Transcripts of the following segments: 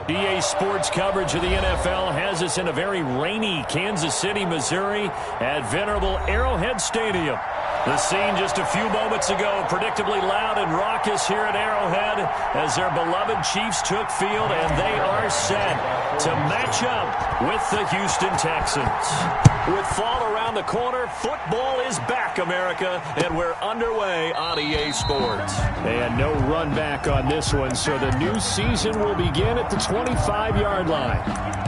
EA Sports coverage of the NFL has us in a very rainy Kansas City, Missouri at venerable Arrowhead Stadium. The scene just a few moments ago, predictably loud and raucous here at Arrowhead as their beloved Chiefs took field, and they are set to match up with the Houston Texans. With fall around the corner, football is back, America, and we're underway on EA Sports. And no run back on this one, so the new season will begin at the 25-yard line.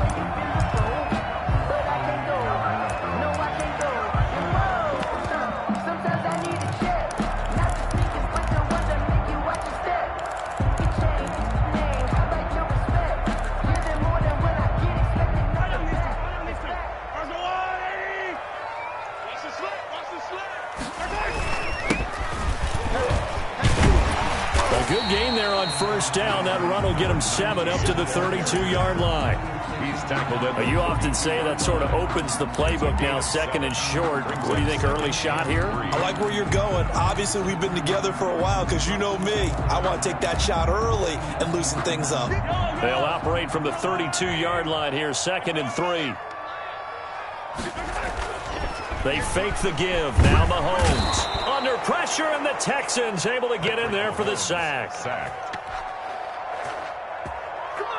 Good game there on first down. That run will get him 7 up to the 32-yard line. He's tackled it. You often say that sort of opens the playbook now, second and short. What do you think, early shot here? I like where you're going. Obviously, we've been together for a while because you know me. I want to take that shot early and loosen things up. They'll operate from the 32-yard line here, 2nd and 3. They fake the give. Now Mahomes under pressure, and the Texans able to get in there for the sack.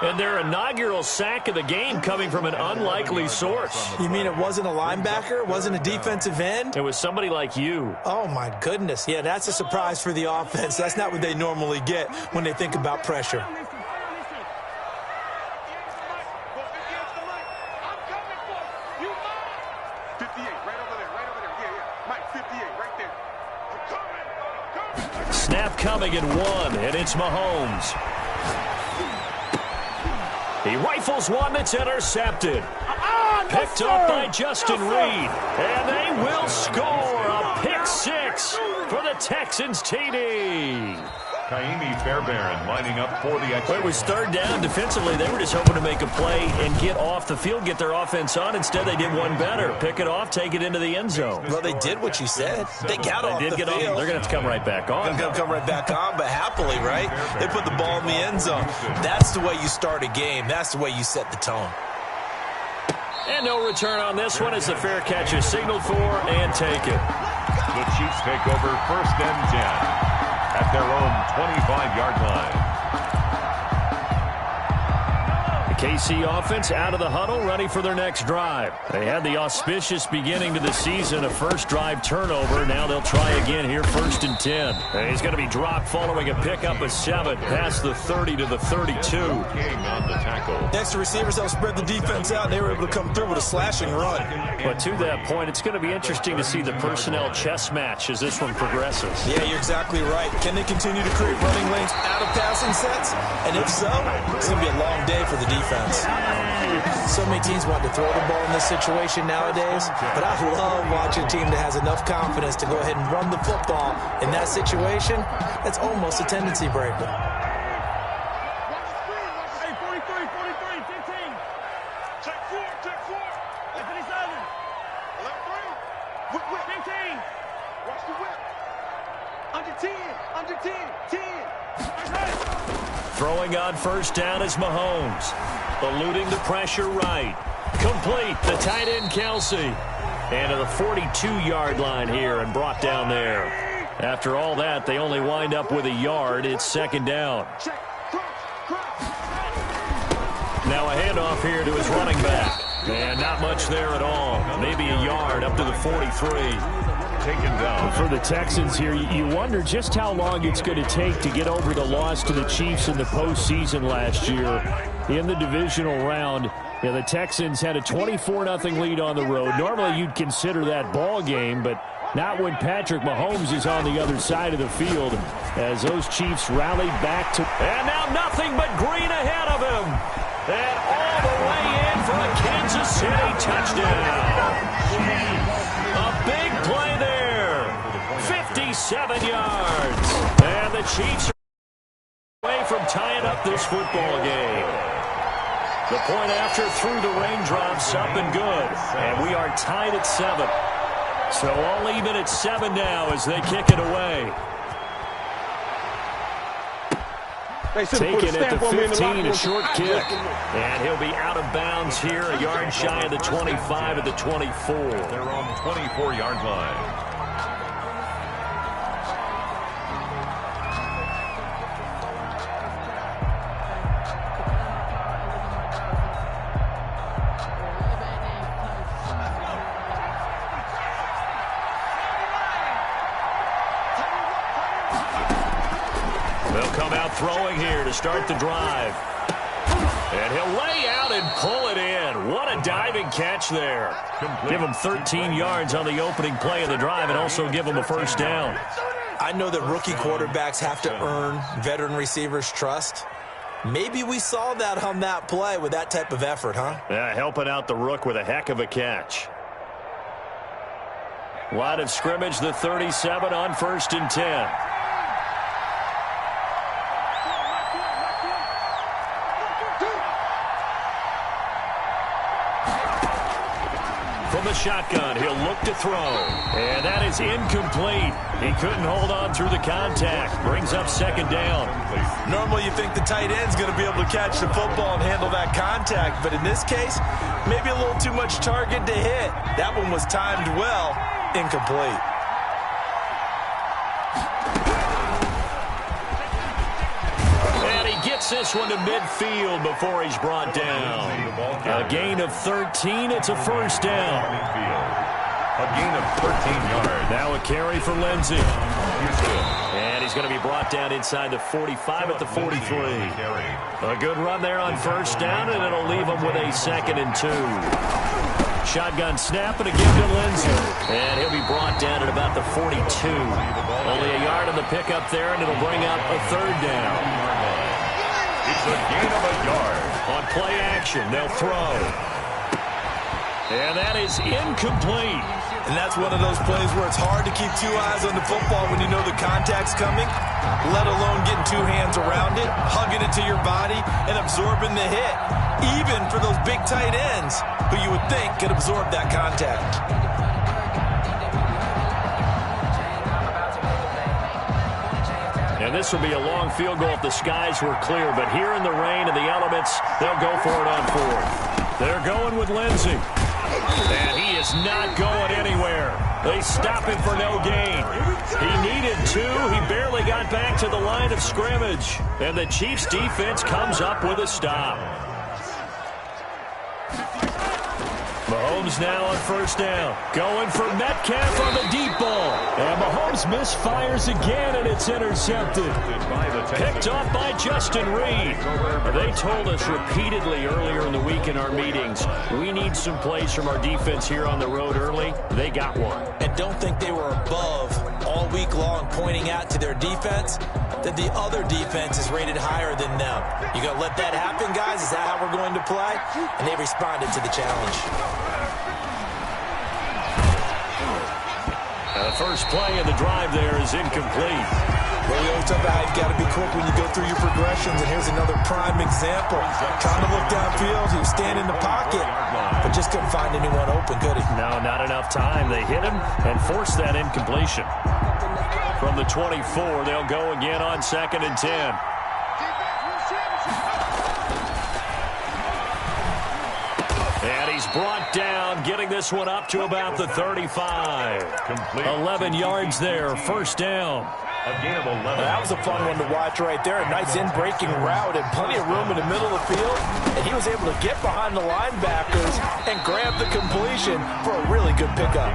And their inaugural sack of the game coming from an unlikely source. You mean it wasn't a linebacker? It wasn't a defensive end? It was somebody like you. Oh, my goodness. Yeah, that's a surprise for the offense. That's not what they normally get when they think about pressure. Snap coming in 1, and it's Mahomes. He rifles one that's intercepted. Picked up by Justin Reed. And they will score a pick 6 for the Texans TD. Kaimi Fairbairn lining up for the extra. It was 3rd down. Defensively, they were just hoping to make a play and get off the field, get their offense on. Instead, they did one better. Pick it off, take it into the end zone. Well, they did what you said. They got off the field. They're going to have to come right back on. They're going to come right back on, but happily, right? They put the ball in the end zone. That's the way you start a game. That's the way you set the tone. And no return on this one as the fair catch is signaled for, and take it. The Chiefs take over 1st and 10. At their own 25-yard line. The KC offense out of the huddle, ready for their next drive. They had the auspicious beginning to the season, a first drive turnover. Now they'll try again here, 1st and 10. And he's going to be dropped following a pickup of 7 past the 30 to the 32. King on the tackle. Next to receivers, they'll spread the defense out, and they were able to come through with a slashing run. But to that point, it's going to be interesting to see the personnel chess match as this one progresses. Yeah, you're exactly right. Can they continue to create running lanes out of passing sets? And if so, it's going to be a long day for the defense. So many teams want to throw the ball in this situation nowadays, but I love watching a team that has enough confidence to go ahead and run the football in that situation. That's almost a tendency breaker. Throwing on first down is Mahomes. Eluding the pressure right. Complete. The tight end, Kelsey. And to the 42-yard line here and brought down there. After all that, they only wind up with a yard. It's 2nd down. Now a handoff here to his running back. And not much there at all. Maybe a yard up to the 43. Taken down. For the Texans here, you wonder just how long it's going to take to get over the loss to the Chiefs in the postseason last year in the divisional round. Yeah, the Texans had a 24-0 lead on the road. Normally you'd consider that ball game, but not when Patrick Mahomes is on the other side of the field as those Chiefs rallied back to... And now nothing but green ahead of him. And all the way in for a Kansas City touchdown. A big play there. 57 yards. And the Chiefs are away from tying up this football game. The point after through the raindrops, up and good. And we are tied at 7. So all even at 7 now as they kick it away. Taken at the 15, a short kick. And he'll be out of bounds here, a yard shy of the 25 at the 24. Their own 24-yard line. They'll come out throwing here to start the drive. And he'll lay out and pull it in. What a diving catch there. Give him 13 yards on the opening play of the drive and also give him a first down. I know that rookie quarterbacks have to earn veteran receivers' trust. Maybe we saw that on that play with that type of effort, huh? Yeah, helping out the rook with a heck of a catch. Line of scrimmage, the 37 on 1st and 10. From the shotgun, he'll look to throw. And that is incomplete. He couldn't hold on through the contact. Brings up 2nd down. Normally you think the tight end's going to be able to catch the football and handle that contact. But in this case, maybe a little too much target to hit. That one was timed well. Incomplete. Gets this one to midfield before he's brought down. A gain of 13. It's a first down. A gain of 13 yards. Now a carry for Lindsey. And he's going to be brought down inside the 45 at the 43. A good run there on 1st down, and it'll leave him with a 2nd and 2. Shotgun snap and a give to Lindsey. And he'll be brought down at about the 42. Only a yard on the pickup there, and it'll bring up a 3rd down. It's a gain of a yard. On play action, they'll throw. And that is incomplete. And that's one of those plays where it's hard to keep 2 eyes on the football when you know the contact's coming, let alone getting 2 hands around it, hugging it to your body, and absorbing the hit, even for those big tight ends who you would think could absorb that contact. And this will be a long field goal if the skies were clear. But here in the rain and the elements, they'll go for it on 4th. They're going with Lindsey. And he is not going anywhere. They stop him for no gain. He needed 2. He barely got back to the line of scrimmage. And the Chiefs' defense comes up with a stop. Mahomes now on 1st down. Going for Metcalf on the deep ball. And Mahomes misfires again, and it's intercepted. Picked off by Justin Reed. They told us repeatedly earlier in the week in our meetings, we need some plays from our defense here on the road early. They got one. And don't think they were above all week long pointing out to their defense that the other defense is rated higher than them. You going to let that happen, guys? Is that how we're going to play? And they responded to the challenge. The first play of the drive there is incomplete. Well, we always talk about how you've got to be quick when you go through your progressions, and here's another prime example. Trying to look downfield, he was standing in the pocket, but just couldn't find anyone open, could he? No, not enough time. They hit him and forced that incompletion. From the 24, they'll go again on 2nd and 10. And he's brought down, getting this one up to about the 35. 11 yards there, 1st down. A gain of 11. That was a fun one to watch right there. A nice in-breaking route and plenty of room in the middle of the field. And he was able to get behind the linebackers and grab the completion for a really good pickup.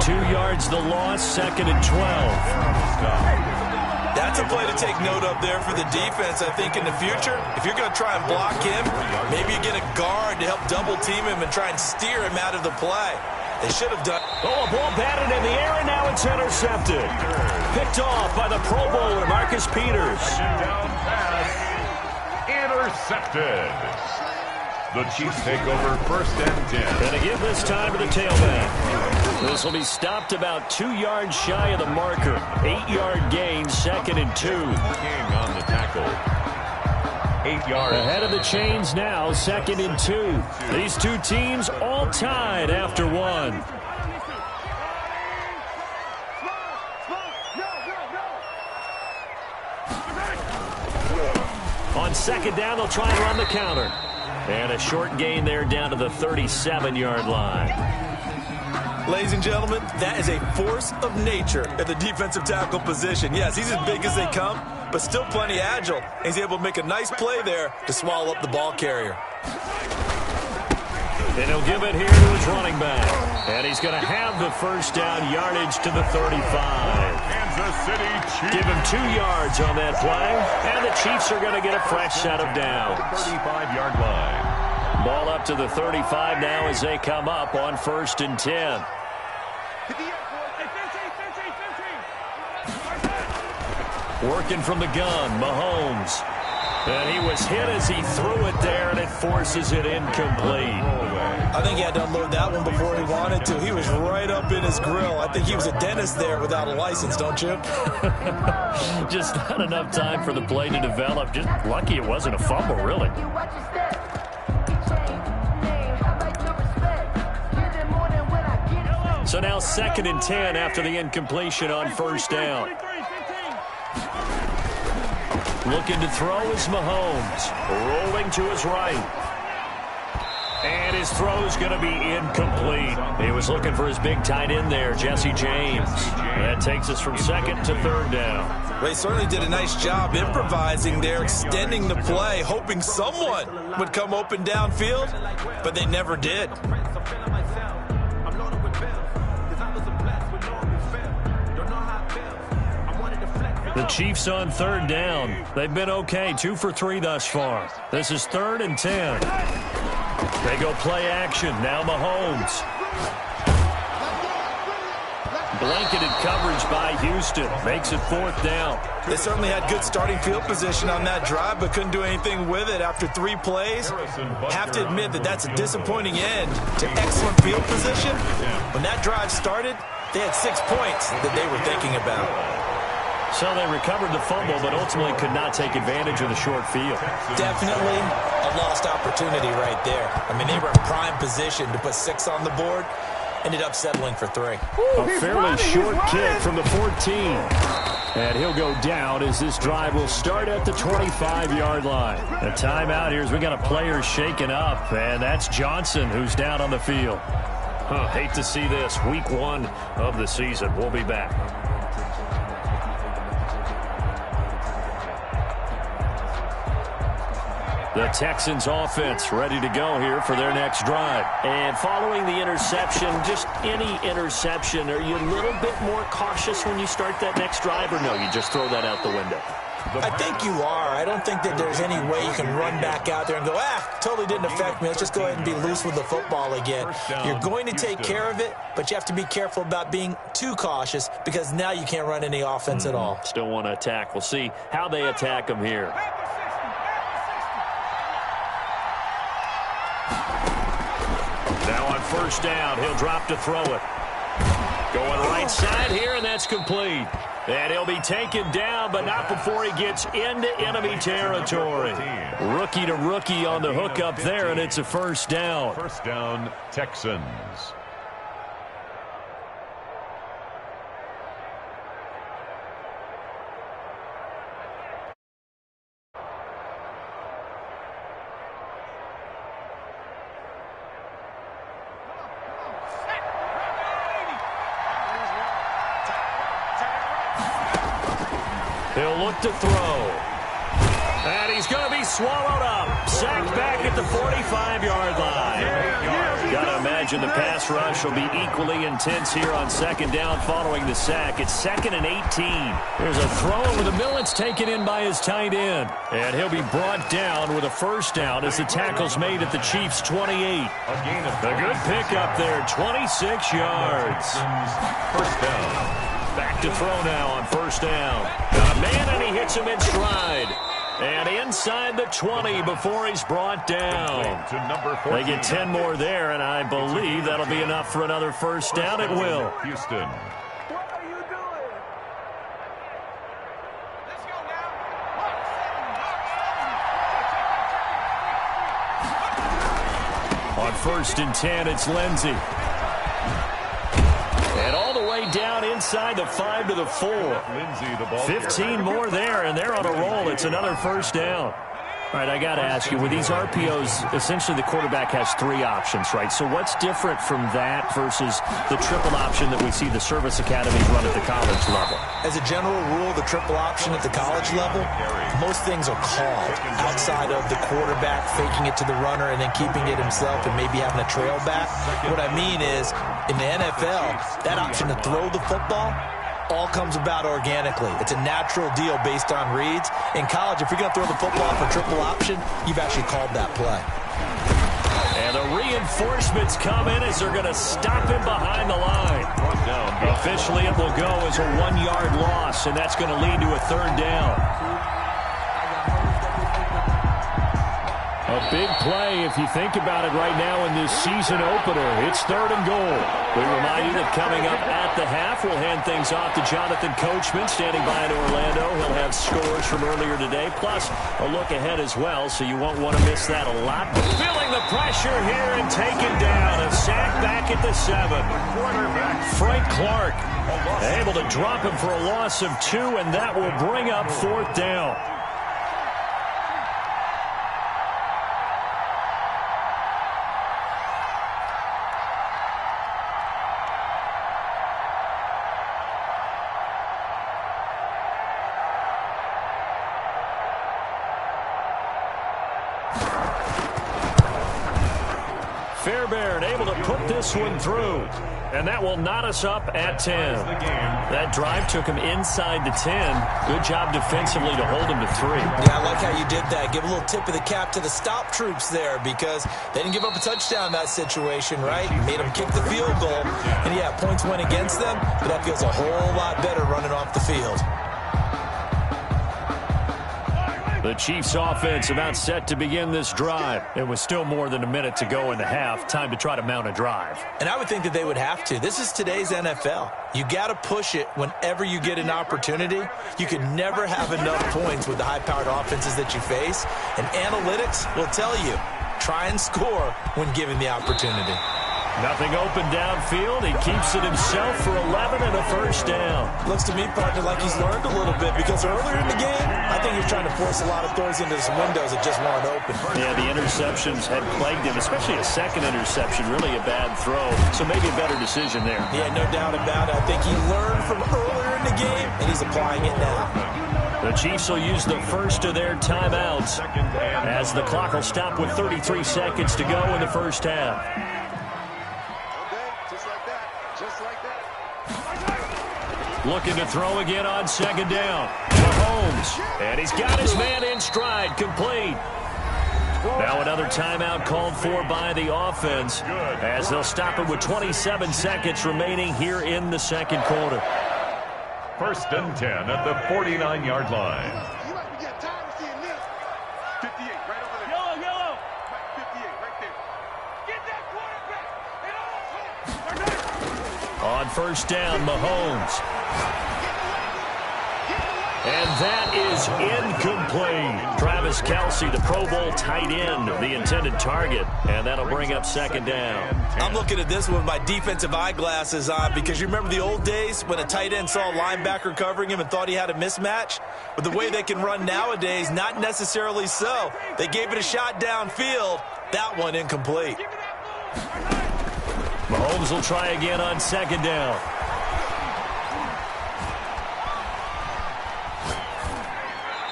2 yards the loss, 2nd and 12. That's a play to take note of there for the defense. I think in the future, if you're going to try and block him, maybe you get a guard to help double-team him and try and steer him out of the play. They should have done. Oh, a ball batted in the air, and now it's intercepted. Picked off by the Pro Bowler, Marcus Peters. Down pass. Intercepted. The Chiefs take over 1st and 10. And to give this time to the tailback. This will be stopped about 2 yards shy of the marker. 8-yard gain, 2nd and 2. King on the tackle. 8 yards. Ahead of the chains now, 2nd and 2. These two teams all tied after 1. On second down, they'll try and run the counter. And a short gain there down to the 37-yard line. Ladies and gentlemen, that is a force of nature at the defensive tackle position. Yes, he's as big as they come, but still plenty agile. He's able to make a nice play there to swallow up the ball carrier. And he'll give it here to his running back. And he's going to have the first down yardage to the 35. Kansas City Chiefs. Give him 2 yards on that play. And the Chiefs are going to get a fresh set of downs. 35-yard line. Ball up to the 35 now as they come up on 1st and 10. Working from the gun, Mahomes. And he was hit as he threw it there, and it forces it incomplete. I think he had to unload that one before he wanted to. He was right up in his grill. I think he was a dentist there without a license, don't you? Just not enough time for the play to develop. Just lucky it wasn't a fumble, really. So now 2nd and 10 after the incompletion on 1st down. Looking to throw is Mahomes. Rolling to his right. And his throw's going to be incomplete. He was looking for his big tight end there, Jesse James. That takes us from 2nd to 3rd down. They certainly did a nice job improvising there, extending the play, hoping someone would come open downfield, but they never did. The Chiefs on 3rd down. They've been okay, 2 for 3 thus far. This is 3rd and 10. They go play action. Now Mahomes. Blanketed coverage by Houston. Makes it 4th down. They certainly had good starting field position on that drive, but couldn't do anything with it after 3 plays. Have to admit that that's a disappointing end to excellent field position. When that drive started, they had 6 points that they were thinking about. So they recovered the fumble, but ultimately could not take advantage of the short field. Definitely a lost opportunity right there. I mean, they were in prime position to put 6 on the board. Ended up settling for 3. A fairly short kick from the 14. And he'll go down as this drive will start at the 25-yard line. A timeout here as we got a player shaken up, and that's Johnson who's down on the field. Hate to see this. Week 1 of the season. We'll be back. The Texans offense ready to go here for their next drive. And following the interception, just any interception, are you a little bit more cautious when you start that next drive, or no, you just throw that out the window? I think you are. I don't think that there's any way you can run back out there and go, totally didn't affect me. Let's just go ahead and be loose with the football again. You're going to take care of it, but you have to be careful about being too cautious because now you can't run any offense at all. Still want to attack. We'll see how they attack them here. Now on 1st down, he'll drop to throw it. Going right side here, and that's complete. And he'll be taken down, but not before he gets into enemy territory. Rookie to rookie on the hook up there, and it's a 1st down. 1st down, Texans. He'll look to throw. And he's going to be swallowed up. Sacked back at the 45-yard line. Got to imagine the pass rush will be equally intense here on 2nd down following the sack. It's 2nd and 18. There's a throw over the middle. It's taken in by his tight end. And he'll be brought down with a 1st down as the tackle's made at the Chiefs' 28. A good pickup there, 26 yards. 1st down. Back to throw now on 1st down. Got a man, and he hits him in stride. And inside the 20 before he's brought down. They get 10 more there, and I believe that'll be enough for another 1st down. It will. Houston. What are you doing? Let's go now. On 1st and 10, it's Lindsey. And all the way down inside the 5 to the 4. 15 more there, and they're on a roll. It's another 1st down. All right, I got to ask you, with these RPOs, essentially the quarterback has 3 options, right? So what's different from that versus the triple option that we see the service academies run at the college level? As a general rule, the triple option at the college level, most things are called outside of the quarterback faking it to the runner and then keeping it himself and maybe having a trail back. What I mean is, in the NFL, that option to throw the football all comes about organically. It's a natural deal based on reads. In college, if you're going to throw the football for triple option, you've actually called that play. And the reinforcements come in as they're going to stop him behind the line. Officially, it will go as a 1-yard loss, and that's going to lead to a 3rd down. A big play if you think about it right now in this season opener. It's 3rd and goal. We remind you that coming up at the half, we'll hand things off to Jonathan Coachman, standing by in Orlando. He'll have scores from earlier today, plus a look ahead as well, so you won't want to miss that a lot. Feeling the pressure here and taken down. A sack back at the 7. Frank Clark able to drop him for a loss of 2, and that will bring up 4th down. Fairbairn able to put this one through, and that will knot us up at 10. That drive took him inside the 10. Good job defensively to hold him to 3. Yeah, I like how you did that. Give a little tip of the cap to the stop troops there because they didn't give up a touchdown in that situation, right? Made them kick the field goal, and yeah, points went against them, but that feels a whole lot better running off the field. The Chiefs offense about set to begin this drive. It was still more than a minute to go in the half. Time to try to mount a drive. And I would think that they would have to. This is today's NFL. You got to push it whenever you get an opportunity. You can never have enough points with the high-powered offenses that you face. And analytics will tell you, try and score when given the opportunity. Nothing open downfield. He keeps it himself for 11 and a 1st down. Looks to me, partner, like he's learned a little bit because earlier in the game, I think he was trying to force a lot of throws into some windows that just weren't open. Yeah, the interceptions had plagued him, especially a second interception, really a bad throw. So maybe a better decision there. Yeah, no doubt about it. I think he learned from earlier in the game, and he's applying it now. The Chiefs will use the first of their timeouts as the clock will stop with 33 seconds to go in the 1st half. Looking to throw again on 2nd down. Mahomes. And he's got his man in stride. Complete. Now another timeout called for by the offense as they'll stop it with 27 seconds remaining here in the 2nd quarter. 1st and 10 at the 49-yard line. You might be getting tired of seeing this. 58, right over there. Yellow. 58, right there. Get that quarterback. On 1st down, Mahomes. And that is incomplete. Travis Kelce, the Pro Bowl tight end, the intended target. And that'll bring up 2nd down. I'm looking at this with my defensive eyeglasses on because you remember the old days when a tight end saw a linebacker covering him and thought he had a mismatch? But the way they can run nowadays, not necessarily so. They gave it a shot downfield. That one incomplete. Mahomes will try again on 2nd down.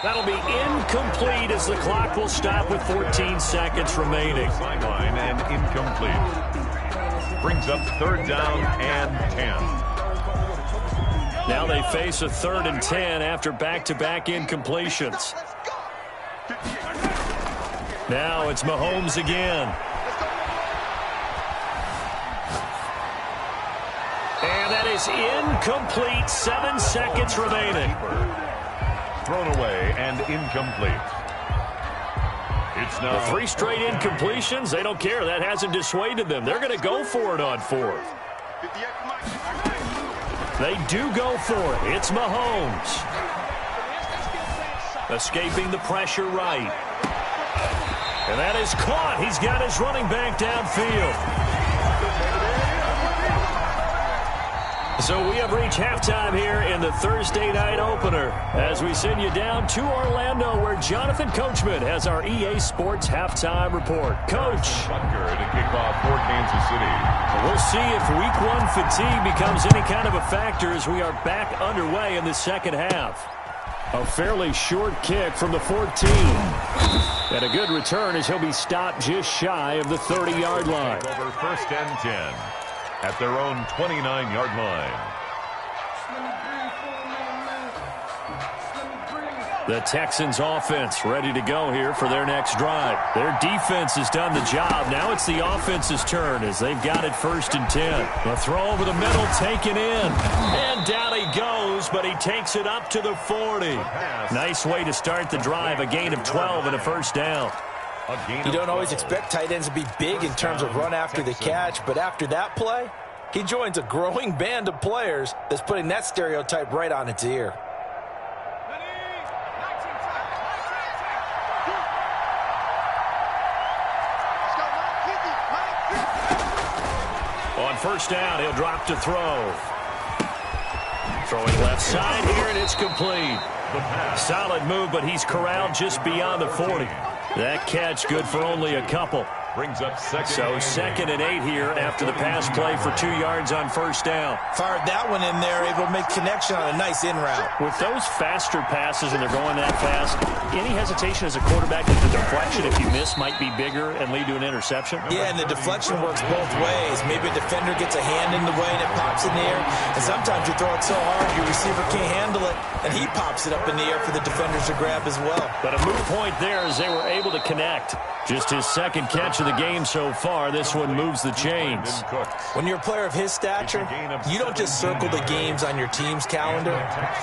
That'll be incomplete as the clock will stop with 14 seconds remaining. Sideline and incomplete. Brings up 3rd down and 10. Now they face a 3rd and 10 after back-to-back incompletions. Now it's Mahomes again. And that is incomplete. 7 seconds remaining. Thrown away and incomplete. It's now 3 straight incompletions. They don't care. That hasn't dissuaded them. They're going to go for it on 4th. They do go for it. It's Mahomes. Escaping the pressure right. And that is caught. He's got his running back downfield. So we have reached halftime here in the Thursday night opener as we send you down to Orlando where Jonathan Coachman has our EA Sports halftime report. Coach. Butker to kick off for Kansas City. We'll see if week one fatigue becomes any kind of a factor as we are back underway in the second half. A fairly short kick from the 14. And a good return as he'll be stopped just shy of the 30-yard line. Over first and 10 at their own 29-yard line. The Texans offense ready to go here for their next drive. Their defense has done the job. Now it's the offense's turn as they've got it first and 10. The throw over the middle taken in. And down he goes, but he takes it up to the 40. Nice way to start the drive. A gain of 12 and a first down. You don't always expect tight ends to be big in terms of run after the catch, but after that play, he joins a growing band of players that's putting that stereotype right on its ear. On first down, he'll drop to throw. Throwing left side here, and it's complete. Solid move, but he's corralled just beyond the 40. That catch good for only a couple. Brings up second. So second and 8 here after the pass play for 2 yards on first down. Fired that one in there, able to make connection on a nice in route. With those faster passes and they're going that fast, any hesitation as a quarterback that the deflection, if you miss, might be bigger and lead to an interception? Yeah, and the deflection works both ways. Maybe a defender gets a hand in the way and it pops in the air. And sometimes you throw it so hard your receiver can't handle it, and he pops it up in the air for the defenders to grab as well. But a moot point there as they were able to connect. Just his second catch of the game so far. This one moves the chains. When you're a player of his stature, you don't just circle the games on your team's calendar.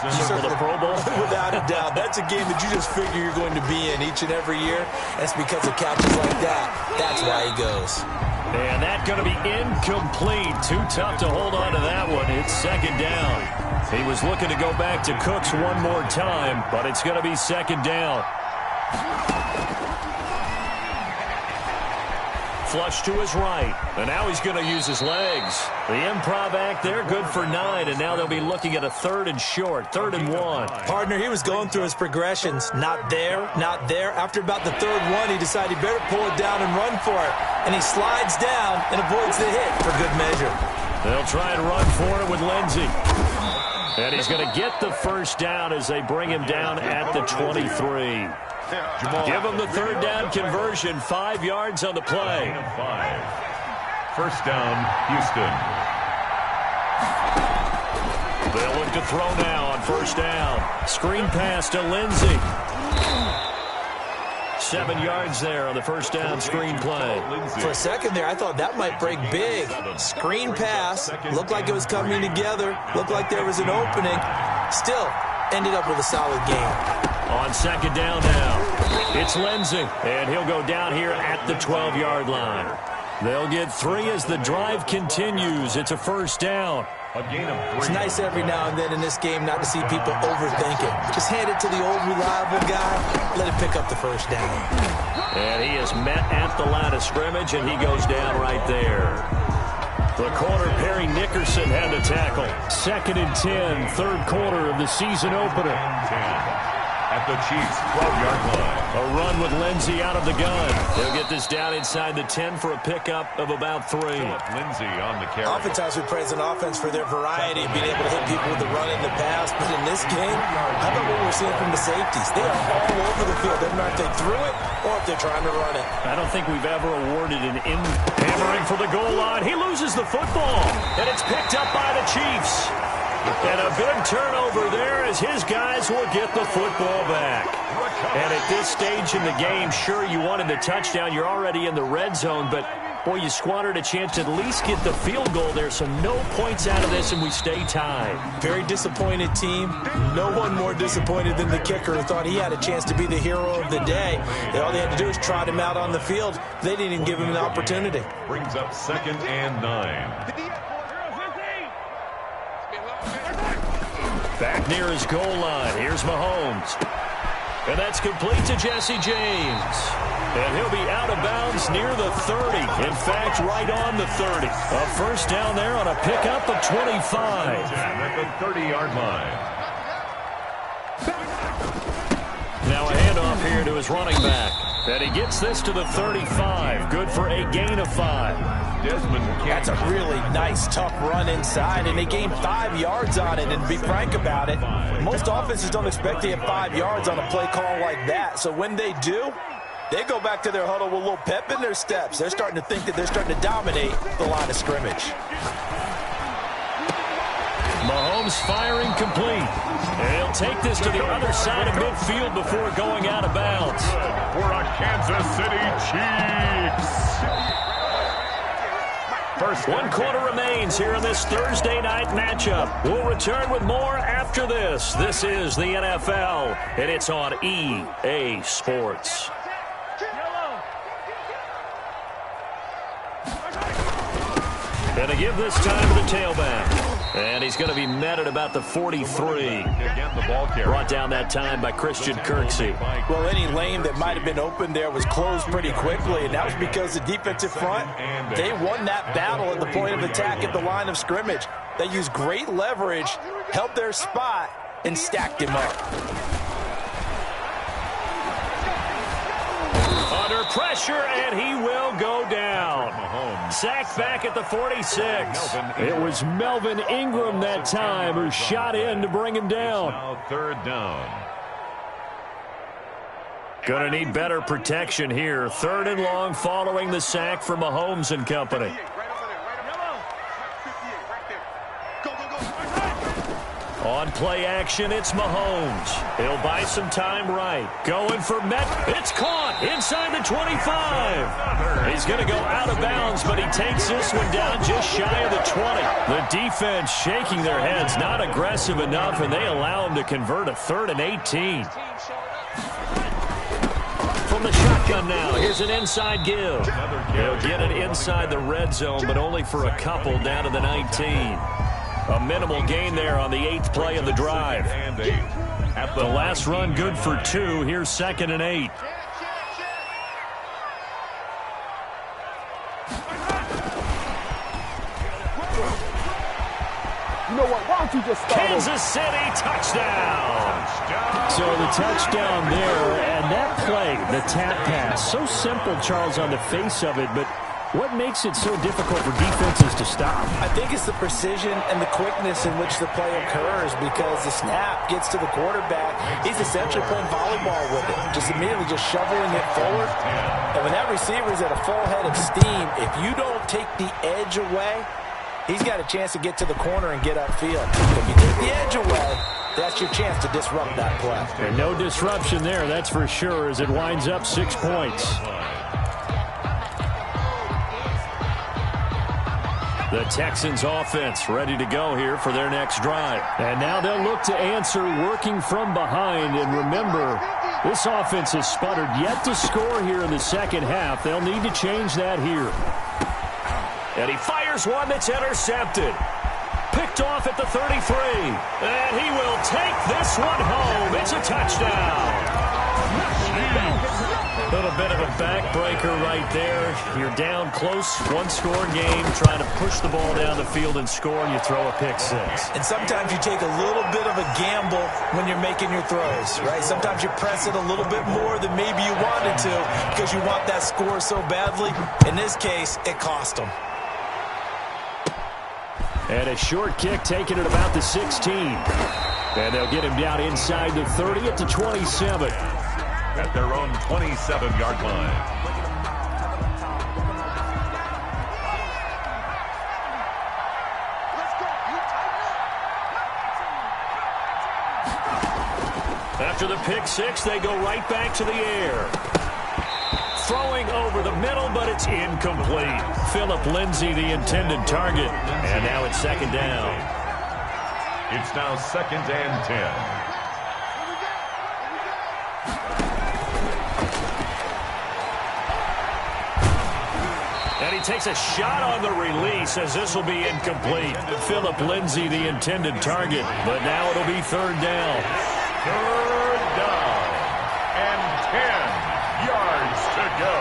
You circle the Pro Bowl. Without a doubt. That's a game that you just figure you're going to be in each and every year. That's because of catches like that. That's why he goes. And that's going to be incomplete. Too tough to hold on to that one. It's second down. He was looking to go back to Cooks one more time, but it's going to be second down. Flush to his right, and now he's going to use his legs. The improv act there, good for 9, and now they'll be looking at a third and short, 3rd and 1. Partner, he was going through his progressions. Not there, not there. After about the third one, he decided he better pull it down and run for it. And he slides down and avoids the hit for good measure. They'll try and run for it with Lindsey. And he's going to get the first down as they bring him down at the 23. Give him the third down conversion, 5 yards on the play. First down, Houston. They'll look to throw now on first down. Screen pass to Lindsey. 7 yards there on the first down screen play. For a second there, I thought that might break big. Screen pass, looked like it was coming together, looked like there was an opening. Still, ended up with a solid game. On second down now, it's Lindsey, and he'll go down here at the 12-yard line. They'll get 3 as the drive continues. It's a first down. A gain of 3. It's nice every now and then in this game not to see people overthink it. Just hand it to the old reliable guy, let it pick up the first down. And he is met at the line of scrimmage, and he goes down right there. The corner, Perry Nickerson, had the tackle. 2nd and 10, third quarter of the season opener. At the Chiefs' 12-yard line. A run with Lindsey out of the gun. They'll get this down inside the 10 for a pickup of about 3. Lindsey on the carry. Oftentimes we praise an offense for their variety, being able to hit people with the run and the pass. But in this game, how about what we're seeing from the safeties? They are all over the field. Doesn't matter if they threw it or if they're trying to run it. I don't think we've ever awarded an hammering for the goal line. He loses the football, and it's picked up by the Chiefs. And a big turnover there as his guys will get the football back. And at this stage in the game, sure, you wanted the touchdown. You're already in the red zone, but, boy, you squandered a chance to at least get the field goal there, so no points out of this, and we stay tied. Very disappointed team. No one more disappointed than the kicker who thought he had a chance to be the hero of the day. All they had to do was trot him out on the field. They didn't even give him an opportunity. Brings up 2nd and 9. Back near his goal line. Here's Mahomes. And that's complete to Jesse James. And he'll be out of bounds near the 30. In fact, right on the 30. A first down there on a pickup of 25. At the 30-yard line. Now a handoff here to his running back. And he gets this to the 35. Good for a gain of 5. Desmond King. That's a really nice, tough run inside, and they gained 5 yards on it. And to be frank about it, most offenses don't expect to get 5 yards on a play call like that. So when they do, they go back to their huddle with a little pep in their steps. They're starting to think that they're starting to dominate the line of scrimmage. Mahomes firing complete. And he'll take this to the other side of midfield before going out of bounds. For a Kansas City Chiefs. First 1 quarter remains here in this Thursday night matchup. We'll return with more after this. This is the NFL, and it's on EA Sports. And to give this time to the tailback. And he's going to be met at about the 43. Again, the ball carrier. Brought down that time by Christian Kirksey. Well, any lane that might have been open there was closed pretty quickly, and that was because the defensive front, they won that battle at the point of attack at the line of scrimmage. They used great leverage, held their spot, and stacked him up. Under pressure, and he will go down. Sacked back at the 46. It was Melvin Ingram that time who shot in to bring him down. Now 3rd down. Going to need better protection here. 3rd and long following the sack from Mahomes and company. On play action, it's Mahomes. He'll buy some time right. Going for Met. It's caught inside the 25. He's going to go out of bounds, but he takes this one down just shy of the 20. The defense shaking their heads, not aggressive enough, and they allow him to convert a 3rd and 18. From the shotgun now, here's an inside give. He'll get it inside the red zone, but only for a couple down to the 19. A minimal gain there on the 8th play of the drive. At the last run, good for 2. Here's 2nd and 8. You know what? Why don't you just start Kansas City touchdown. So the touchdown there, and that play, the tap pass, so simple, Charles, on the face of it, but what makes it so difficult for defenses to stop? I think it's the precision and the quickness in which the play occurs, because the snap gets to the quarterback. He's essentially playing volleyball with it, just immediately just shoveling it forward. And when that receiver is at a full head of steam, if you don't take the edge away, he's got a chance to get to the corner and get upfield. If you take the edge away, that's your chance to disrupt that play. And no disruption there, that's for sure, as it winds up 6 points. The Texans offense ready to go here for their next drive. And now they'll look to answer working from behind. And remember, this offense has sputtered yet to score here in the second half. They'll need to change that here. And he fires one that's intercepted. Picked off at the 33. And he will take this one home. It's a touchdown. A little bit of a backbreaker right there. You're down close, 1-score game, trying to push the ball down the field and score, and you throw a pick 6. And sometimes you take a little bit of a gamble when you're making your throws, right? Sometimes you press it a little bit more than maybe you wanted to because you want that score so badly. In this case, it cost them. And a short kick taken at about the 16. And they'll get him down inside the 30 at the 27. At their own 27-yard line. After the pick 6, they go right back to the air. Throwing over the middle, but it's incomplete. Phillip Lindsay, the intended target. And now it's 2nd down. It's now 2nd and 10. And he takes a shot on the release as this will be incomplete. Phillip Lindsay, the intended target, but now it'll be 3rd down. 3rd down. 10 yards to go.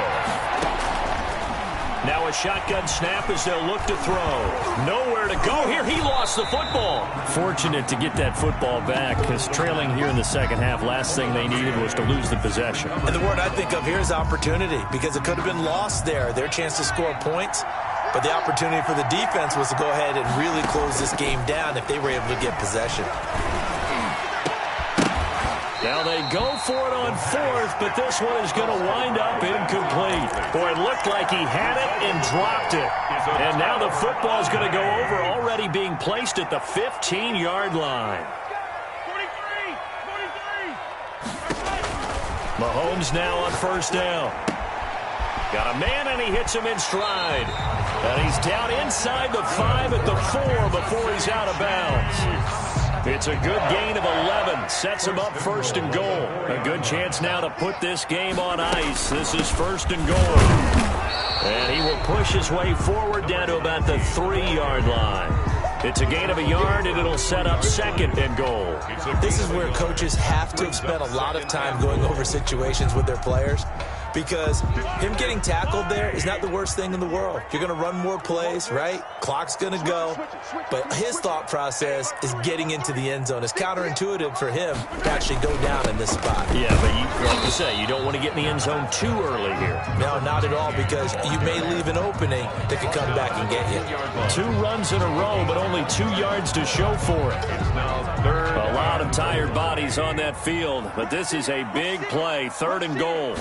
Now a shotgun snap as they'll look to throw. Nowhere to go here. He lost the football. Fortunate to get that football back, because trailing here in the second half, last thing they needed was to lose the possession. And the word I think of here is opportunity, because it could have been lost there. Their chance to score points. But the opportunity for the defense was to go ahead and really close this game down if they were able to get possession. Now they go for it on fourth, but this one is going to wind up incomplete. Boy, it looked like he had it and dropped it. And now the football is going to go over, already being placed at the 15-yard line. 43. Mahomes now on first down. Got a man, and he hits him in stride. And he's down inside the 5 at the 4 before he's out of bounds. It's a good gain of 11. Sets him up first and goal. A good chance now to put this game on ice. This is first and goal. And he will push his way forward down to about the 3-yard line. It's a gain of a yard, and it'll set up second and goal. This is where coaches have to have spent a lot of time going over situations with their players, because him getting tackled there is not the worst thing in the world. You're going to run more plays, right? Clock's going to go. But his thought process is getting into the end zone. It's counterintuitive for him to actually go down in this spot. Yeah, but like you say, you don't want to get in the end zone too early here. No, not at all, because you may leave an opening that could come back and get you. 2 runs in a row, but only 2 yards to show for it. A lot of tired bodies on that field, but this is a big play, 3rd and goal.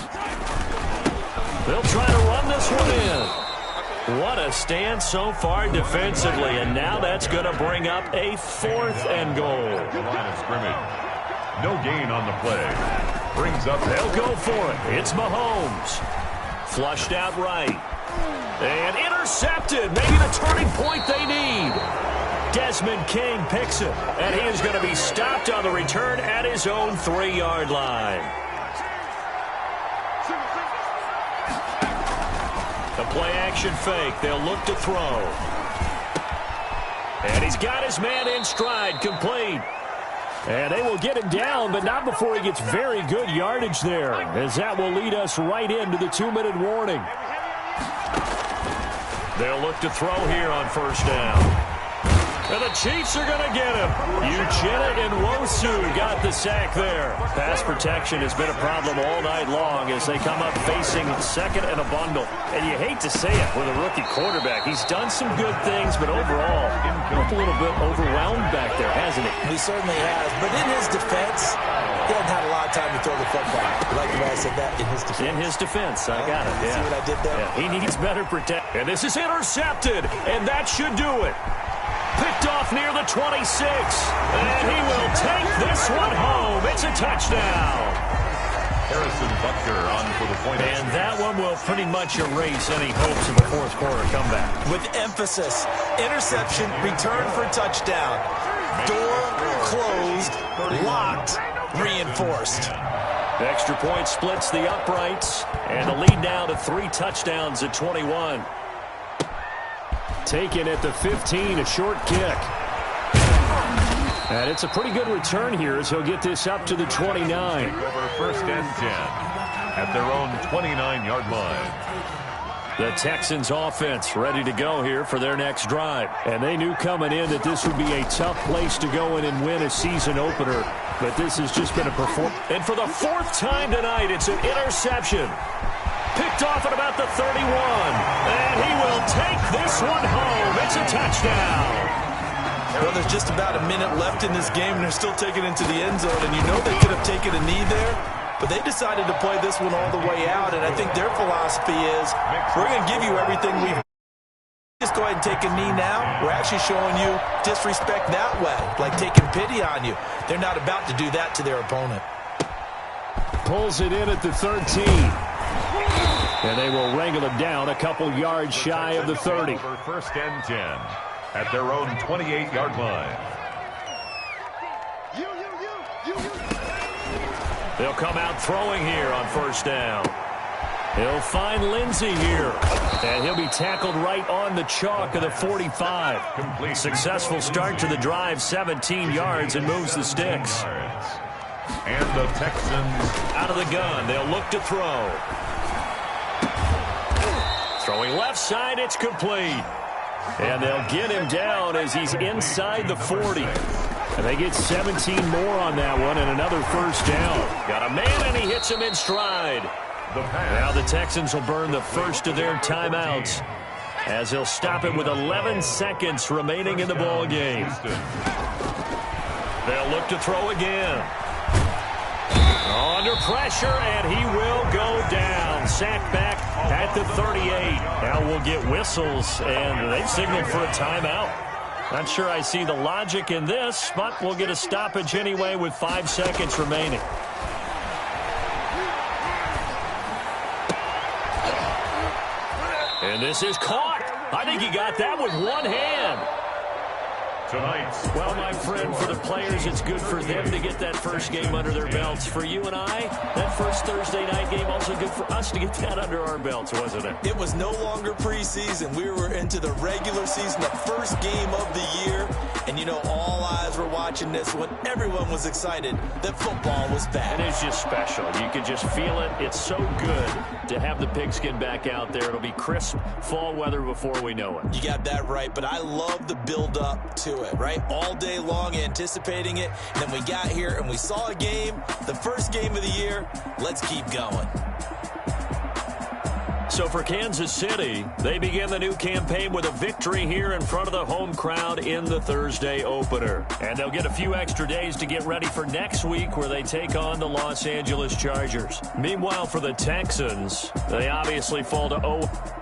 They'll try to run this one in. What a stand so far defensively, and now that's going to bring up a 4th and goal. The line of scrimmage. No gain on the play. Brings up. They'll go for it. It's Mahomes. Flushed out right. And intercepted. Maybe the turning point they need. Desmond King picks it, and he is going to be stopped on the return at his own 3-yard line. The play-action fake. They'll look to throw. And he's got his man in stride, complete. And they will get him down, but not before he gets very good yardage there, as that will lead us right into the 2-minute warning. They'll look to throw here on first down. And the Chiefs are going to get him. Uchenna and Wosu got the sack there. Pass protection has been a problem all night long as they come up facing second and a bundle. And you hate to say it with a rookie quarterback. He's done some good things, but overall, a little bit overwhelmed back there, hasn't he? He certainly has. But in his defense, he hasn't had a lot of time to throw the football. You like the way I said that? In his defense. In his defense. I got it. See what I did there? Yeah, he needs better protection. And this is intercepted, and that should do it. Picked off near the 26. And he will take this one home. It's a touchdown. Harrison Butker on for the point. And that one will pretty much erase any hopes of a fourth quarter comeback. With emphasis. Interception, return for touchdown. Door closed, locked, reinforced. Extra point splits the uprights. And the lead now to 3 touchdowns at 21. Taken at the 15, a short kick. And it's a pretty good return here as he'll get this up to the 29. Over first and 10 at their own 29-yard line. The Texans offense ready to go here for their next drive. And they knew coming in that this would be a tough place to go in and win a season opener. But this has just been a performance. And for the 4th time tonight, it's an interception. Picked off at about the 31. And he will take this one home. It's a touchdown. Well, there's just about a minute left in this game, and they're still taking it into the end zone. And you know they could have taken a knee there, but they decided to play this one all the way out. And I think their philosophy is, we're going to give you everything we've just go ahead and take a knee now. We're actually showing you disrespect that way, like taking pity on you. They're not about to do that to their opponent. Pulls it in at the 13. And they will wrangle him down a couple yards shy of the 30. Over first and 10 at their own 28-yard line. They'll come out throwing here on first down. He'll find Lindsey here. And he'll be tackled right on the chalk of the 45. Successful start to the drive, 17 yards, and moves the sticks. And the Texans out of the gun. They'll look to throw. Throwing left side, it's complete. And they'll get him down as he's inside the 40. And they get 17 more on that one and another first down. Got a man, and he hits him in stride. Now the Texans will burn the first of their timeouts as they'll stop it with 11 seconds remaining in the ball game. They'll look to throw again. Under pressure, and he will go down. Sacked back at the 38. Now we'll get whistles, and they've signaled for a timeout. Not sure I see the logic in this, but we'll get a stoppage anyway with 5 seconds remaining. And this is caught. I think he got that with one hand. tonight's. Well, my friend, for the players, it's good for them to get that first game under their belts. For you and I, that first Thursday night game, also good for us to get that under our belts, wasn't it? It was no longer preseason. We were into the regular season, the first game of the year. And, you know, all eyes were watching this when everyone was excited that football was back. It is just special. You can just feel it. It's so good to have the pigskin back out there. It'll be crisp fall weather before we know it. You got that right, but I love the build-up to it, right? All day long anticipating it. And then we got here and we saw a game, the first game of the year. Let's keep going. So for Kansas City, they begin the new campaign with a victory here in front of the home crowd in the Thursday opener. And they'll get a few extra days to get ready for next week where they take on the Los Angeles Chargers. Meanwhile, for the Texans, they obviously fall to 0.